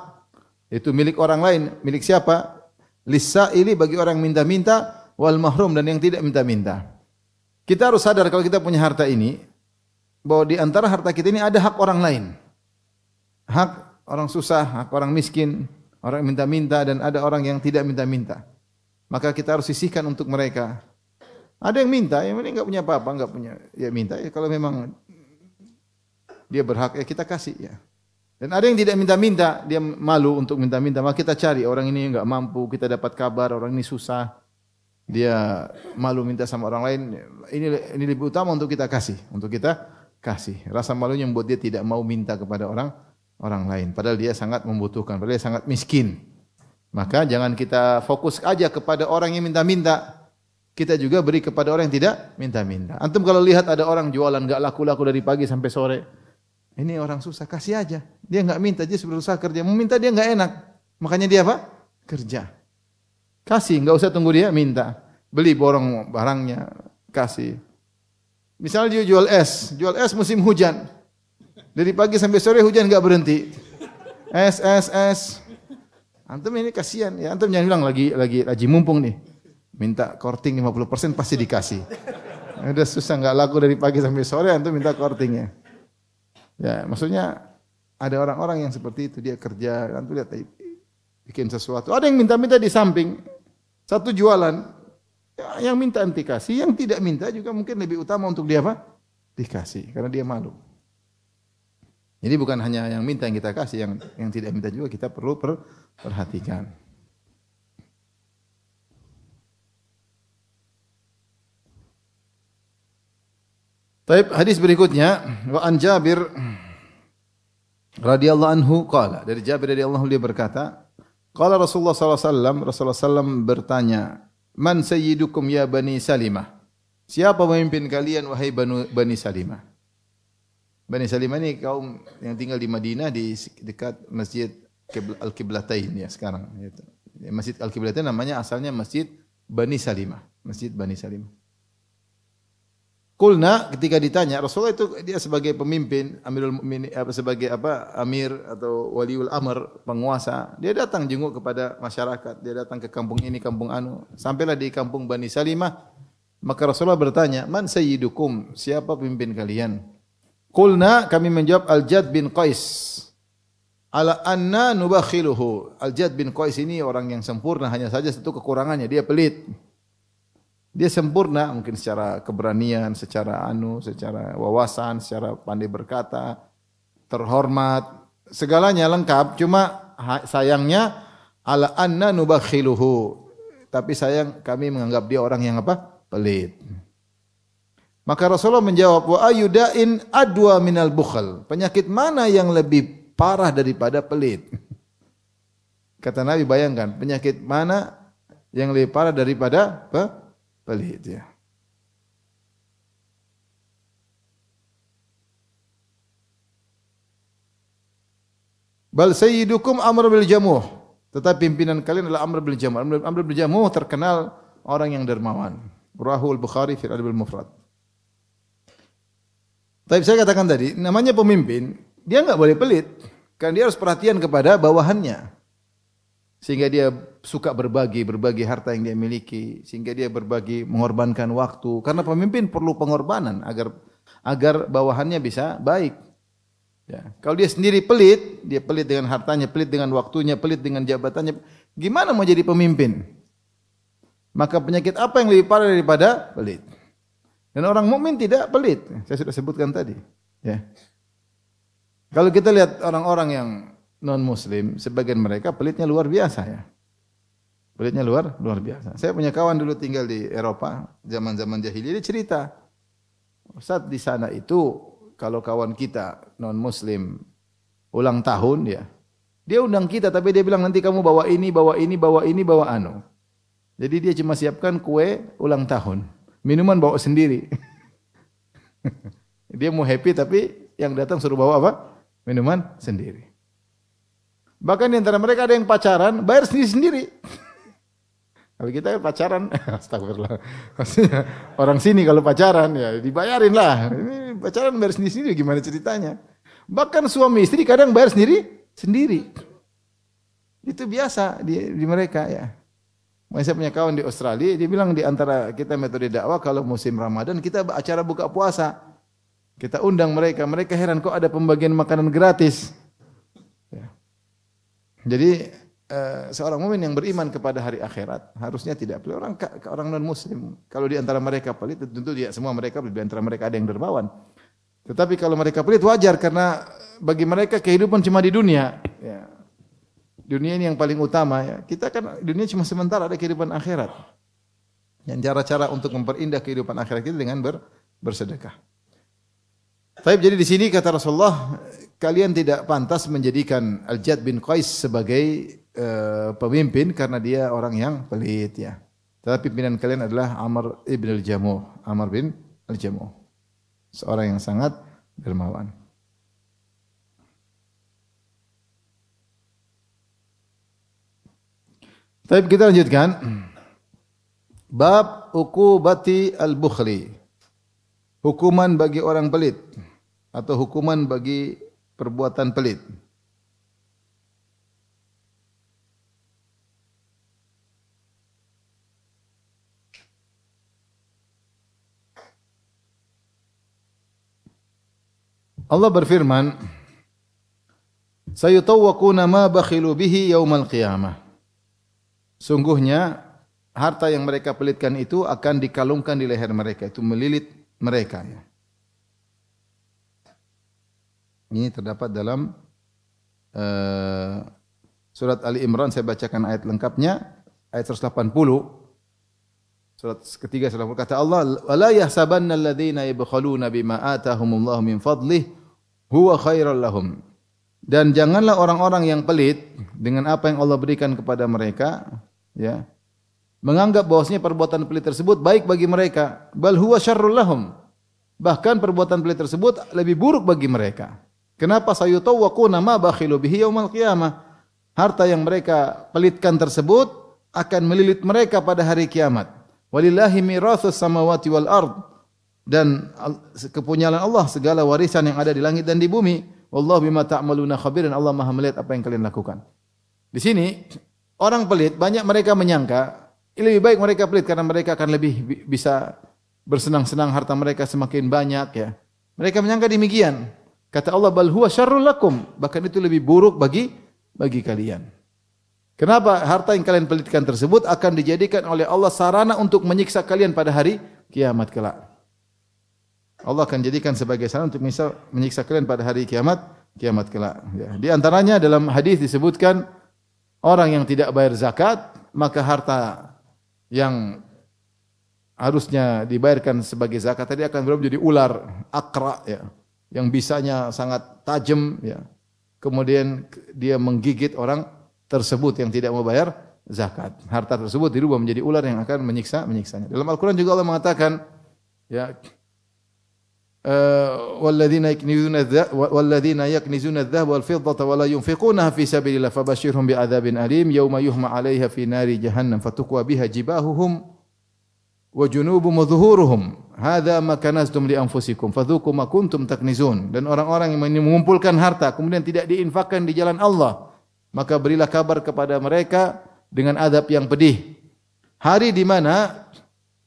itu milik orang lain. Milik siapa? Lis-sa'ili, bagi orang yang minta-minta, wal mahrum, dan yang tidak minta-minta. Kita harus sadar kalau kita punya harta ini, bahwa di antara harta kita ini ada hak orang lain. Hak orang susah, hak orang miskin, orang yang minta-minta, dan ada orang yang tidak minta-minta. Maka kita harus sisihkan untuk mereka. Ada yang minta, yang ini enggak punya apa-apa, enggak punya, ya minta. Ya, kalau memang dia berhak, ya kita kasih ya. Dan ada yang tidak minta-minta, dia malu untuk minta-minta, maka kita cari orang ini enggak mampu, kita dapat kabar orang ini susah. Dia malu minta sama orang lain, ini lebih utama untuk kita kasih, Rasa malunya membuat dia tidak mau minta kepada orang lain, padahal dia sangat membutuhkan, padahal dia sangat miskin. Maka jangan kita fokus aja kepada orang yang minta-minta, kita juga beri kepada orang yang tidak minta-minta. Antum kalau lihat ada orang jualan enggak laku-laku dari pagi sampai sore, ini orang susah, kasih aja. Dia enggak minta, dia berusaha kerja, mau minta dia enggak enak. Makanya dia apa? Kerja. Kasih, enggak usah tunggu dia minta. Beli borong barangnya, kasih. Misalnya dia jual es musim hujan. Dari pagi sampai sore hujan enggak berhenti. Es. Antum ini kasihan ya, antum jangan bilang lagi mumpung nih. Minta korting 50% pasti dikasih. Udah susah enggak laku dari pagi sampai sore, antum minta kortingnya. Ya, maksudnya ada orang-orang yang seperti itu, dia kerja, antum lihat bikin sesuatu. Ada yang minta-minta di samping. Satu jualan, yang minta nanti kasih, yang tidak minta juga mungkin lebih utama untuk dia apa? Dikasih, karena dia malu. Jadi bukan hanya yang minta yang kita kasih, yang tidak minta juga kita perlu perhatikan. Baik, hadis berikutnya, wa an Jabir radhiyallahu anhu qala, dari Jabir radhiyallahu anhu dia berkata, qala Rasulullah sallallahu alaihi wasallam, Rasulullah sallam bertanya, man sayyidukum ya Bani Salimah? Siapa pemimpin kalian wahai Bani Salimah? Bani Salimah ini kaum yang tinggal di Madinah di dekat Masjid Al-Qiblatain ya sekarang. Masjid Al-Qiblatain namanya asalnya Masjid Bani Salimah. Masjid Bani Salimah. Kulna, ketika ditanya, Rasulullah itu dia sebagai pemimpin, Amirul Mukminin, sebagai amir atau waliul amr, penguasa, dia datang jenguk kepada masyarakat, dia datang ke kampung ini, kampung anu, sampailah di kampung Bani Salimah, maka Rasulullah bertanya, man sayyidukum, siapa pemimpin kalian? Kulna, kami menjawab, Al-Jad bin Qais. Ala anna nubakhiluhu. Al-Jad bin Qais ini orang yang sempurna, hanya saja satu kekurangannya, dia pelit. Dia sempurna mungkin secara keberanian, secara wawasan, secara pandai berkata, terhormat, segalanya lengkap. Cuma sayangnya ala anna nubakhiluhu. Tapi sayang kami menganggap dia orang yang apa? Pelit. Maka Rasulullah menjawab, wa ayudain adwa minal bukhl. Penyakit mana yang lebih parah daripada pelit? Kata Nabi, bayangkan penyakit mana yang lebih parah daripada pelit ya. Bal sayyidukum Amr bil Jamuh. Tetapi pimpinan kalian adalah Amr bil Jamuh. Amr bil Jamuh terkenal orang yang dermawan. Rahul Bukhari fil Adab al Mufrad. Tapi saya katakan tadi, namanya pemimpin, dia enggak boleh pelit. Karena dia harus perhatian kepada bawahannya. Sehingga dia suka berbagi harta yang dia miliki. Sehingga dia berbagi, mengorbankan waktu. Karena pemimpin perlu pengorbanan agar bawahannya bisa baik. Ya. Kalau dia sendiri pelit, dia pelit dengan hartanya, pelit dengan waktunya, pelit dengan jabatannya. Gimana mau jadi pemimpin? Maka penyakit apa yang lebih parah daripada pelit? Dan orang mukmin tidak pelit. Saya sudah sebutkan tadi. Ya. Kalau kita lihat orang-orang yang non-muslim, sebagian mereka pelitnya luar biasa ya. Pelitnya luar biasa. Saya punya kawan dulu tinggal di Eropa, zaman-zaman jahiliyah, dia cerita. Saat di sana itu, kalau kawan kita non-muslim ulang tahun ya, dia undang kita tapi dia bilang nanti kamu bawa ini, bawa anu. Jadi dia cuma siapkan kue ulang tahun. Minuman bawa sendiri. Dia mau happy tapi yang datang suruh bawa apa? Minuman sendiri. Bahkan di antara mereka ada yang pacaran, bayar sendiri-sendiri. Kalau kita pacaran, astagfirullah. Maksudnya orang sini kalau pacaran ya dibayarin lah. Ini pacaran bayar sendiri-sendiri gimana ceritanya? Bahkan suami istri kadang bayar sendiri. Itu biasa di mereka ya. Saya punya kawan di Australia, dia bilang di antara kita metode dakwah kalau musim Ramadan kita acara buka puasa. Kita undang mereka, mereka heran kok ada pembagian makanan gratis. Ya. Jadi seorang mukmin yang beriman kepada hari akhirat harusnya tidak pelit. Orang non muslim kalau di antara mereka pelit tentu dia semua mereka di antara mereka ada yang dermawan. Tetapi kalau mereka pelit wajar karena bagi mereka kehidupan cuma di dunia. Ya. Dunia ini yang paling utama ya. Kita kan dunia cuma sementara, ada kehidupan akhirat. Yang cara-cara untuk memperindah kehidupan akhirat kita dengan bersedekah. Tapi jadi di sini kata Rasulullah, kalian tidak pantas menjadikan Al-Jad bin Qais sebagai pemimpin karena dia orang yang pelit ya. Tetapi pimpinan kalian adalah Amr ibn al-Jamuh, Amr bin al-Jamuh. Seorang yang sangat dermawan. Tapi kita lanjutkan. Bab uqubati al-bukhli. Hukuman bagi orang pelit atau hukuman bagi perbuatan pelit. Allah berfirman, "Sayutawwaquna ma bakhilu bihi yaumal qiyamah." Sungguhnya harta yang mereka pelitkan itu akan dikalungkan di leher mereka, itu melilit mereka ya. Ini terdapat dalam surat Ali Imran, saya bacakan ayat lengkapnya, ayat 180. Surat ketiga kata Allah, "Wala yahsabanna alladziina yabkhaluna bima aataahumullahu min fadlihi huwa khairal lahum." Dan janganlah orang-orang yang pelit dengan apa yang Allah berikan kepada mereka, ya, menganggap bahwasanya perbuatan pelit tersebut baik bagi mereka. Bal huwa syarrul lahum. Bahkan perbuatan pelit tersebut lebih buruk bagi mereka. Kenapa? Sayutawwaquna ma bakhilu bihi yaumal qiyamah. Harta yang mereka pelitkan tersebut akan melilit mereka pada hari kiamat. Walillahi mirathus samawati wal ard. Dan kepunyaan Allah segala warisan yang ada di langit dan di bumi. Wallahu bima ta'maluna khabir, dan Allah Maha melihat apa yang kalian lakukan. Di sini orang pelit banyak mereka menyangka lebih baik mereka pelit karena mereka akan lebih bisa bersenang-senang, harta mereka semakin banyak ya. Mereka menyangka demikian. Kata Allah, bal huwa syarrul lakum, bahkan itu lebih buruk bagi kalian. Kenapa harta yang kalian pelitkan tersebut akan dijadikan oleh Allah sarana untuk menyiksa kalian pada hari kiamat kelak. Allah akan jadikan sebagai sarana untuk menyiksa kalian pada hari kiamat kelak. Ya. Di antaranya dalam hadis disebutkan orang yang tidak bayar zakat, maka harta yang harusnya dibayarkan sebagai zakat tadi akan berubah menjadi ular akra, ya, yang bisanya sangat tajam, ya. Kemudian dia menggigit orang tersebut yang tidak mau bayar zakat. Harta tersebut dirubah menjadi ular yang akan menyiksanya. Dalam Al-Quran juga Allah mengatakan, ya, walladzina yaknizuna adh-dhahaba wal fiddata wa la yunfiqunaha fi sabilillah fabashshirhum bi'adzabin alim yauma yuhma 'alaiha fi nari jahannam fatukwa biha jibahuhum wa junubuhum wa dhuhuruhum hadza ma kanaztum li anfusikum fadzuqu ma kuntum taknizun. Dan orang-orang yang mengumpulkan harta kemudian tidak diinfakkan di jalan Allah, maka berilah kabar kepada mereka dengan azab yang pedih. Hari di mana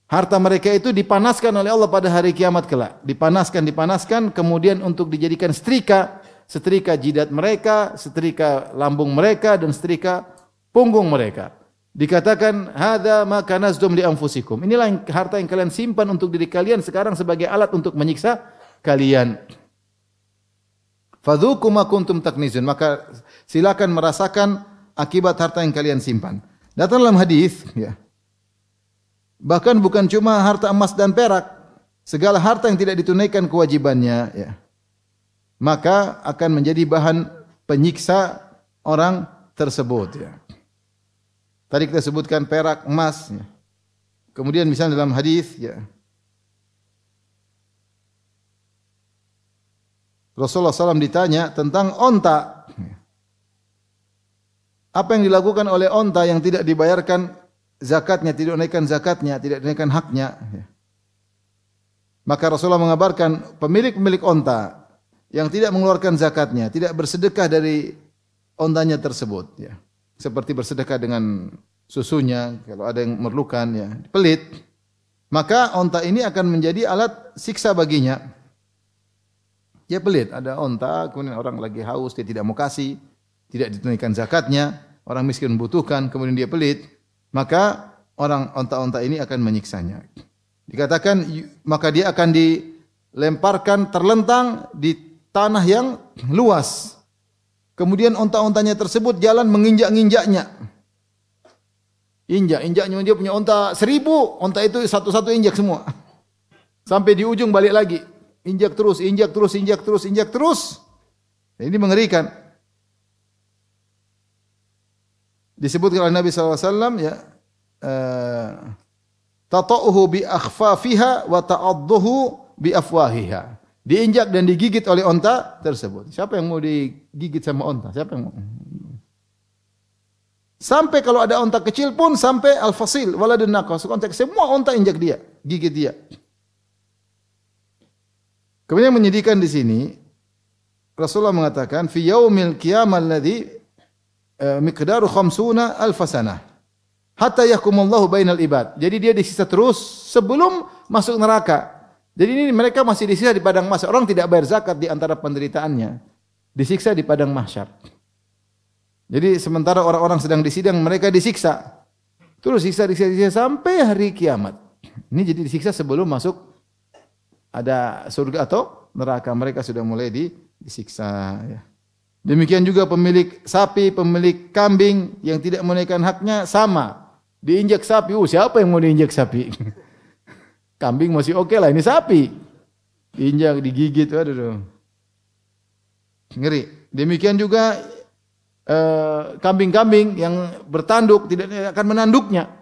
harta mereka itu dipanaskan oleh Allah pada hari kiamat kelak. Dipanaskan, kemudian untuk dijadikan setrika jidat mereka, setrika lambung mereka, dan setrika punggung mereka. Dikatakan, hadza ma kanaztum li anfusikum. Inilah harta yang kalian simpan untuk diri kalian sekarang sebagai alat untuk menyiksa kalian. Fadzuqu ma kuntum taknizun. Maka silakan merasakan akibat harta yang kalian simpan. Datang dalam hadis, ya. Bahkan bukan cuma harta emas dan perak, segala harta yang tidak ditunaikan kewajibannya, ya, maka akan menjadi bahan penyiksa orang tersebut, ya. Tadi kita sebutkan perak, emas, ya. Kemudian misalnya dalam hadis, ya, Rasulullah SAW ditanya tentang onta. Apa yang dilakukan oleh onta yang tidak dibayarkan zakatnya, tidak dinaikkan zakatnya, tidak dinaikkan haknya. Maka Rasulullah mengabarkan pemilik onta yang tidak mengeluarkan zakatnya, tidak bersedekah dari ontanya tersebut, ya. Seperti bersedekah dengan susunya, kalau ada yang memerlukan, ya, pelit, maka onta ini akan menjadi alat siksa baginya. Dia pelit, ada onta, kemudian orang lagi haus, dia tidak mau kasih, tidak ditunaikan zakatnya, orang miskin membutuhkan, kemudian dia pelit, maka orang onta-onta ini akan menyiksanya. Dikatakan, maka dia akan dilemparkan terlentang di tanah yang luas. Kemudian onta-ontanya tersebut jalan menginjak-injaknya. Injak-injaknya, dia punya onta 1000, onta itu satu-satu injak semua. Sampai di ujung balik lagi. Injak terus, injak terus, injak terus, injak terus. Ini mengerikan. Disebutkan oleh Nabi SAW, ya, tata'uhu bi akhfafiha wa ta'adduhu bi afwahiha. Diinjak dan digigit oleh onta tersebut. Siapa yang mau digigit sama onta? Siapa yang mau? Sampai kalau ada onta kecil pun sampai al-fasil waladun naqas, semua onta injak dia, gigit dia. Kemudian menyedihkan di sini Rasulullah mengatakan fi yaumil qiyamah alladzi miqdaru 50 alf sanah hatta yahkumullahu bainal ibad. Jadi dia disiksa terus sebelum masuk neraka. Jadi ini mereka masih disiksa di padang mahsyar. Orang tidak bayar zakat di antara penderitaannya, disiksa di padang mahsyar. Jadi sementara orang-orang sedang disidang, mereka disiksa. Terus siksa sampai hari kiamat. Ini jadi disiksa sebelum masuk ada surga atau neraka. Mereka sudah mulai disiksa, ya. Demikian juga pemilik sapi, pemilik kambing yang tidak menunaikan haknya sama. Diinjak sapi, siapa yang mau diinjak sapi? Kambing masih oke lah, ini sapi. Diinjak, digigit, waduh. Ngeri. Demikian juga kambing-kambing yang bertanduk tidak akan menanduknya.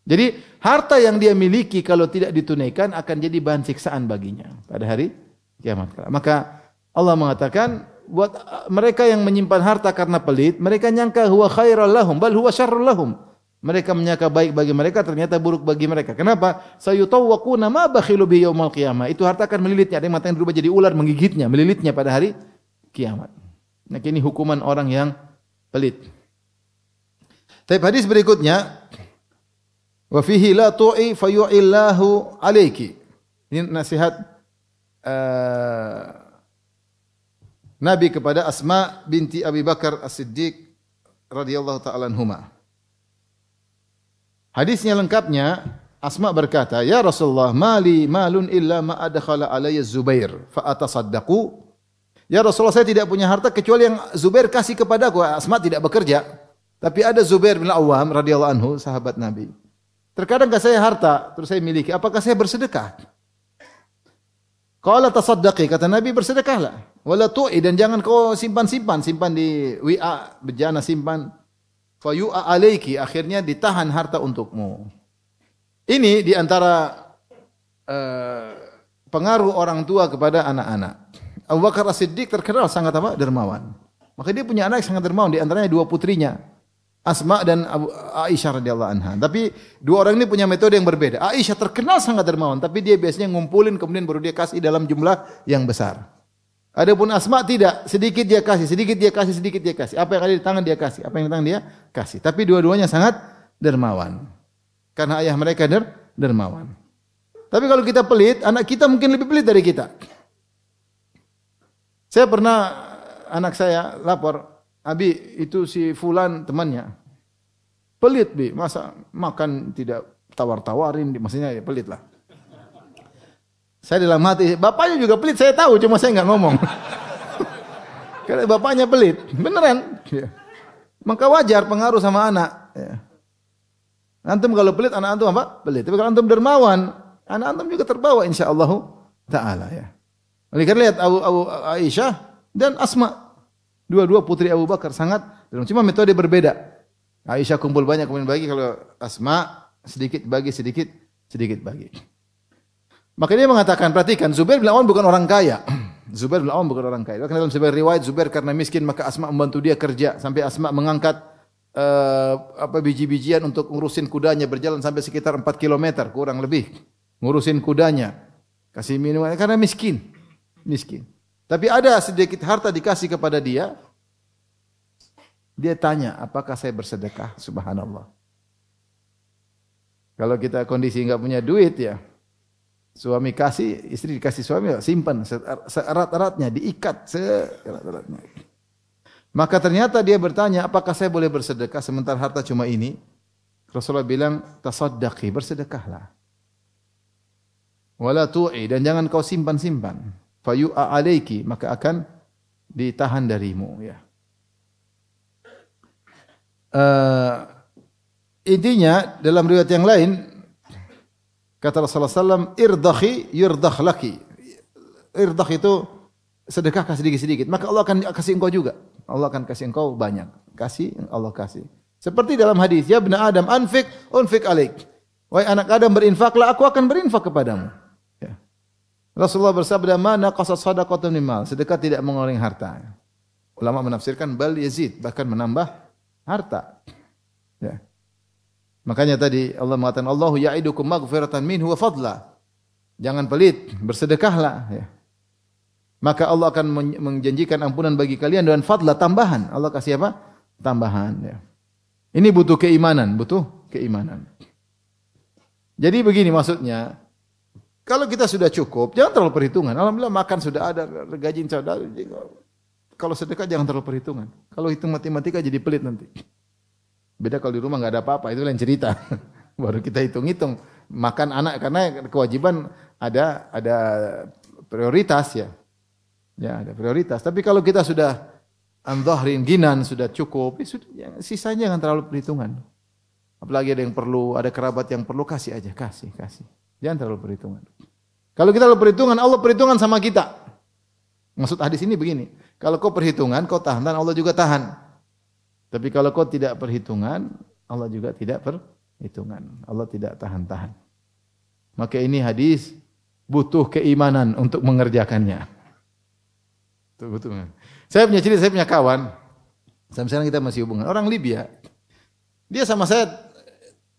Jadi harta yang dia miliki kalau tidak ditunaikan akan jadi bahan siksaan baginya pada hari kiamat. Maka Allah mengatakan buat mereka yang menyimpan harta karena pelit, mereka nyangka huwa khairal lahum bal huwa syarrul lahum. Mereka menyangka baik bagi mereka, ternyata buruk bagi mereka. Kenapa? Sayutawwaquna ma bakhilu bi yaumil qiyamah. Itu harta akan melilitnya, ada yang matanya berubah jadi ular menggigitnya, melilitnya pada hari kiamat. Nah, ini hukuman orang yang pelit. Tapi hadis berikutnya, wa fihi la tu'i fayu'illahu alayki. Ini nasihat Nabi kepada Asma binti Abi Bakar As-Siddiq radhiyallahu ta'ala anhuma. Hadisnya lengkapnya, Asma berkata, "Ya Rasulullah, mali malun illa ma adkhala alayya Zubair fa atasaddaqu." Ya Rasulullah, saya tidak punya harta kecuali yang Zubair kasih kepadaku. Asma tidak bekerja, tapi ada Zubair bin Awam radhiyallahu anhu, sahabat Nabi. Terkadang saya harta, terus saya miliki, apakah saya bersedekah? Qala tasaddaqi, kata Nabi, bersedekahlah. Wala tu'i, dan jangan kau simpan di WA, bejana simpan. Fa yu'a alayki, akhirnya ditahan harta untukmu. Ini di antara pengaruh orang tua kepada anak-anak. Abu Bakar As-Siddiq terkenal sangat apa? Dermawan. Maka dia punya anak yang sangat dermawan, di antaranya dua putrinya, Asma dan Aisyah radhiyallahu anha. Tapi dua orang ini punya metode yang berbeda. Aisyah terkenal sangat dermawan, tapi dia biasanya ngumpulin kemudian baru dia kasih dalam jumlah yang besar. Adapun Asma tidak, sedikit dia kasih, sedikit dia kasih, sedikit dia kasih. Apa yang ada di tangan dia kasih, apa yang di tangan dia kasih. Tapi dua-duanya sangat dermawan. Karena ayah mereka dermawan. Tapi kalau kita pelit, anak kita mungkin lebih pelit dari kita. Saya pernah, anak saya lapor, "Abi, itu si fulan temannya pelit, Bi, masa makan tidak tawar-tawarin, maksudnya ya pelit lah." Saya dalam hati, bapaknya juga pelit, saya tahu, cuma saya nggak ngomong. Karena bapaknya pelit, beneran. Ya. Maka wajar pengaruh sama anak. Ya. Antum kalau pelit, anak antum apa? Pelit. Tapi kalau antum dermawan, anak antum juga terbawa insyaallah taala ya. Oleh karena lihat Abu Aisyah dan Asma, dua-dua putri Abu Bakar sangat, cuma metode berbeda. Aisyah kumpul banyak kemudian bagi, kalau Asma sedikit bagi, sedikit bagi. Maka dia mengatakan, perhatikan, Zubair bin Awam bukan orang kaya. Zubair bin Awam bukan orang kaya. Karena dalam sebuah riwayat, Zubair karena miskin maka Asma membantu dia kerja sampai Asma mengangkat biji-bijian untuk ngurusin kudanya, berjalan sampai sekitar 4 km kurang lebih, ngurusin kudanya, kasih minum karena miskin. Tapi ada sedikit harta dikasih kepada dia. Dia tanya, apakah saya bersedekah? Subhanallah. Kalau kita kondisi enggak punya duit ya, suami kasih, istri dikasih suami, simpan seerat-eratnya, diikat seerat-eratnya. Maka ternyata dia bertanya, apakah saya boleh bersedekah sementara harta cuma ini? Rasulullah bilang, tasaddaqi, bersedekahlah. Wala tu'i, dan jangan kau simpan-simpan. Fayu'a alaiki, maka akan ditahan darimu. Ya. Intinya dalam riwayat yang lain, kata Rasulullah SAW, irdakhi yurdah laki. Irdah itu sedekahkan sedikit-sedikit, maka Allah akan kasih engkau juga. Allah akan kasih engkau banyak. Kasih, Allah kasih. Seperti dalam hadis, ya ibna Adam, unfik alaik. Wahai anak Adam, berinfaklah, aku akan berinfak kepadamu. Ya. Rasulullah bersabda, mana qasas sadaqatun min mal. Sedekah tidak mengurangi harta. Ulama menafsirkan bal yazid, bahkan menambah harta. Ya. Makanya tadi Allah mengatakan, Allahu ya'idukum maghfiratan minhu wa fadla. Jangan pelit, bersedekahlah. Ya. Maka Allah akan menjanjikan ampunan bagi kalian dan fadla, tambahan. Allah kasih apa? Tambahan. Ya. Ini butuh keimanan. Jadi begini maksudnya, kalau kita sudah cukup, jangan terlalu perhitungan. Alhamdulillah makan sudah ada, gaji sudah ada. Kalau sedekah jangan terlalu perhitungan. Kalau hitung matematika jadi pelit nanti. Beda kalau di rumah nggak ada apa-apa, itu lain cerita. Baru kita hitung-hitung. Makan anak, karena kewajiban ada prioritas ya. Ya, ada prioritas. Tapi kalau kita sudah an-dhahrin ginan, sudah cukup, ya, sisanya jangan terlalu perhitungan. Apalagi ada yang perlu, ada kerabat yang perlu, kasih aja, kasih. Jangan terlalu perhitungan. Kalau kita terlalu perhitungan, Allah perhitungan sama kita. Maksud hadis ini begini, kalau kau perhitungan, kau tahan, dan Allah juga tahan. Tapi kalau kau tidak perhitungan, Allah juga tidak perhitungan. Allah tidak tahan-tahan. Maka ini hadis butuh keimanan untuk mengerjakannya. Betul. Saya punya cerita, saya punya kawan. Sampai sekarang kita masih hubungan. Orang Libya. Dia sama saya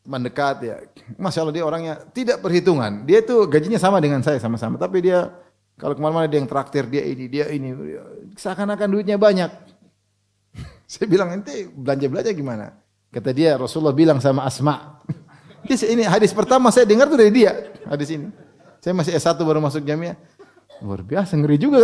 teman dekat ya. Masya Allah dia orangnya tidak perhitungan. Dia itu gajinya sama dengan saya sama-sama. Tapi dia kalau kemana-mana dia yang traktir, dia ini. Seakan-akan duitnya banyak. Saya bilang, ente belanja gimana? Kata dia, Rasulullah bilang sama Asma. Ini hadis pertama saya dengar tuh dari dia. Hadis ini. Saya masih S1 baru masuk jamiah. Luar biasa, ngeri juga.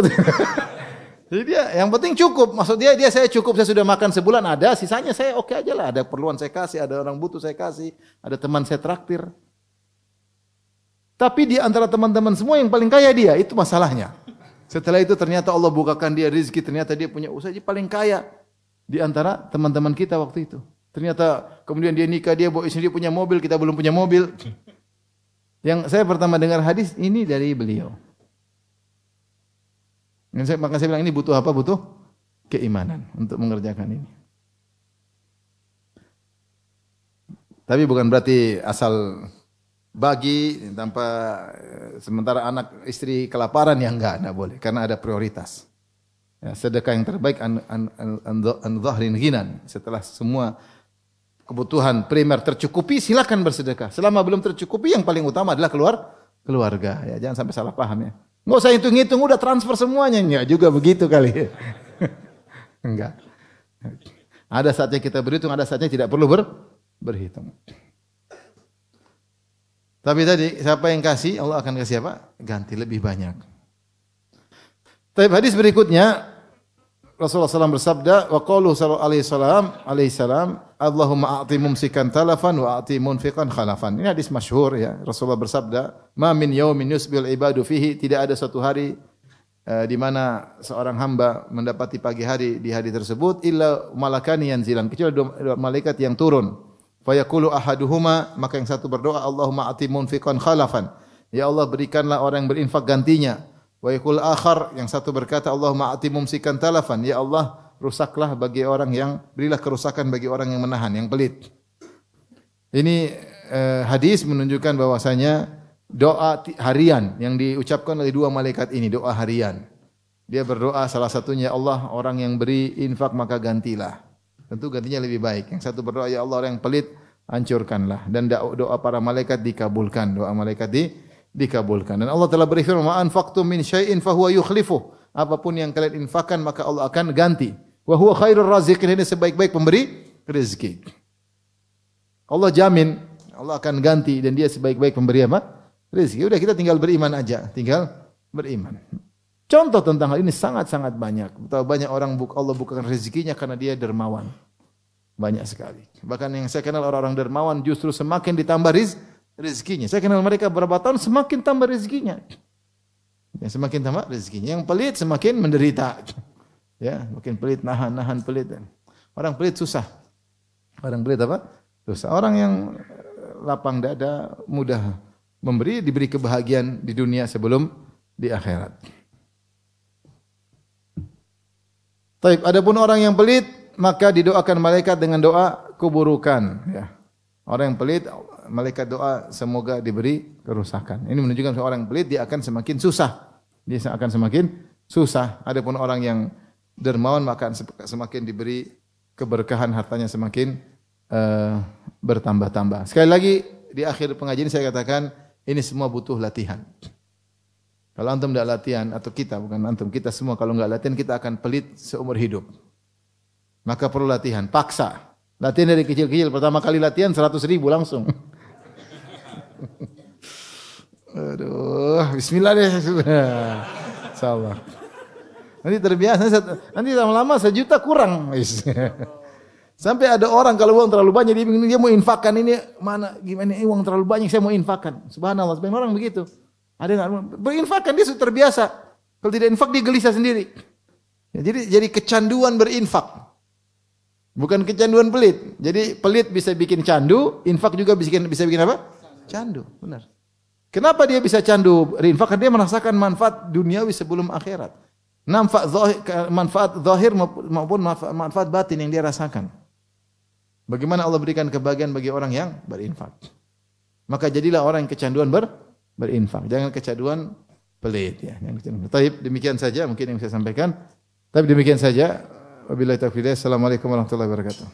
Jadi dia yang penting cukup. Maksud dia saya cukup, saya sudah makan sebulan ada, sisanya saya oke aja lah. Ada keperluan saya kasih, ada orang butuh saya kasih, ada teman saya traktir. Tapi di antara teman-teman semua yang paling kaya dia, itu masalahnya. Setelah itu ternyata Allah bukakan dia rezeki, ternyata dia punya usaha, jadi paling kaya di antara teman-teman kita waktu itu. Ternyata kemudian dia nikah, dia bawa istri, dia punya mobil, kita belum punya mobil. Yang saya pertama dengar hadis ini dari beliau. Maka saya bilang ini butuh apa? Butuh keimanan untuk mengerjakan ini. Tapi bukan berarti asal bagi tanpa sementara anak istri kelaparan yang enggak boleh karena ada prioritas. Ya, sedekah yang terbaik an dhahrin ghinan. Setelah semua kebutuhan primer tercukupi, silakan bersedekah. Selama belum tercukupi, yang paling utama adalah keluarga. Ya, jangan sampai salah paham ya. Nggak usah hitung-hitung, udah transfer semuanya. Enggak juga begitu kali. Enggak. Ada saatnya kita berhitung, ada saatnya tidak perlu berhitung. Tapi tadi, siapa yang kasih, Allah akan kasih apa? Ganti lebih banyak. Tapi hadis berikutnya, Rasulullah SAW bersabda, wa qalu alaihi salam, Allahumma a'ti mumsikan talafan wa a'ti munfiqan khalafan. Ini hadis masyhur ya. Rasulullah bersabda, ma min yaumin yusbil ibadu fihi, tidak ada suatu hari di mana seorang hamba mendapati pagi hari di hari tersebut illa malakani yanzilan, kecuali dua malaikat yang turun. Fa yaqulu ahaduhuma, maka yang satu berdoa, Allahumma a'ti munfiqan khalafan. Ya Allah, berikanlah orang yang berinfak gantinya. Wa yaqul akhar, yang satu berkata, Allahumma a'ti mumsikan talafan. Ya Allah, rusaklah bagi orang yang, berilah kerusakan bagi orang yang menahan, yang pelit. Ini hadis menunjukkan bahwasanya doa harian yang diucapkan oleh dua malaikat ini, doa harian. Dia berdoa salah satunya, Allah, orang yang beri infak maka gantilah. Tentu gantinya lebih baik. Yang satu berdoa, ya Allah, orang yang pelit hancurkanlah. Dan doa para malaikat dikabulkan. Doa malaikat dikabulkan. Dan Allah telah berfirman, ma anfaqtum min syai'in fahuwa yukhlifuh. Apapun yang kalian infakkan maka Allah akan ganti. Wa huwa khairur raziqin, ini sebaik-baik pemberi rezeki. Allah jamin Allah akan ganti dan dia sebaik-baik pemberi apa? Rezeki. Udah, kita tinggal beriman aja, tinggal beriman. Contoh tentang hal ini sangat-sangat banyak. Betapa banyak orang Allah bukakan rezekinya karena dia dermawan. Banyak sekali. Bahkan yang saya kenal orang-orang dermawan justru semakin ditambah rezekinya. Saya kenal mereka berapa tahun semakin tambah rezekinya. Yang semakin tambah rezekinya. Yang pelit semakin menderita. Ya, makin pelit, nahan pelit. Orang pelit susah. Orang pelit apa? Susah. Orang yang lapang dada, mudah memberi, diberi kebahagiaan di dunia sebelum di akhirat. Taib, adapun orang yang pelit, maka didoakan malaikat dengan doa keburukan. Ya. Orang yang pelit, malaikat doa semoga diberi kerusakan. Ini menunjukkan seorang pelit dia akan semakin susah. Dia akan semakin susah. Adapun orang yang dermawan maka semakin diberi keberkahan, hartanya semakin bertambah-tambah. Sekali lagi di akhir pengajian saya katakan ini semua butuh latihan. Kalau antum tidak latihan, atau kita, bukan antum, kita semua kalau enggak latihan kita akan pelit seumur hidup. Maka perlu latihan, paksa. Latihan dari kecil-kecil, pertama kali latihan 100.000 langsung. Aduh, bismillah deh. Insyaallah. Nanti terbiasa, nanti lama-lama 1 juta kurang. Sampai ada orang kalau uang terlalu banyak dia mau infakkan ini mana gimana ini uang terlalu banyak saya mau infakkan. Subhanallah, sebagian orang begitu. Ada enggak berinfakkan dia sudah terbiasa. Kalau tidak infak dia gelisah sendiri. Ya, jadi kecanduan berinfak. Bukan kecanduan pelit. Jadi pelit bisa bikin candu, infak juga bisa bikin apa? Candu, benar. Kenapa dia bisa candu berinfak? Karena dia merasakan manfaat duniawi sebelum akhirat. Manfaat zahir maupun manfaat batin yang dia rasakan. Bagaimana Allah berikan kebahagiaan bagi orang yang berinfak. Maka jadilah orang yang kecanduan berinfak. Jangan kecanduan pelit ya. Taib, demikian saja mungkin yang saya sampaikan. Tapi demikian saja. Wabillahi taufiq. Assalamualaikum warahmatullahi wabarakatuh.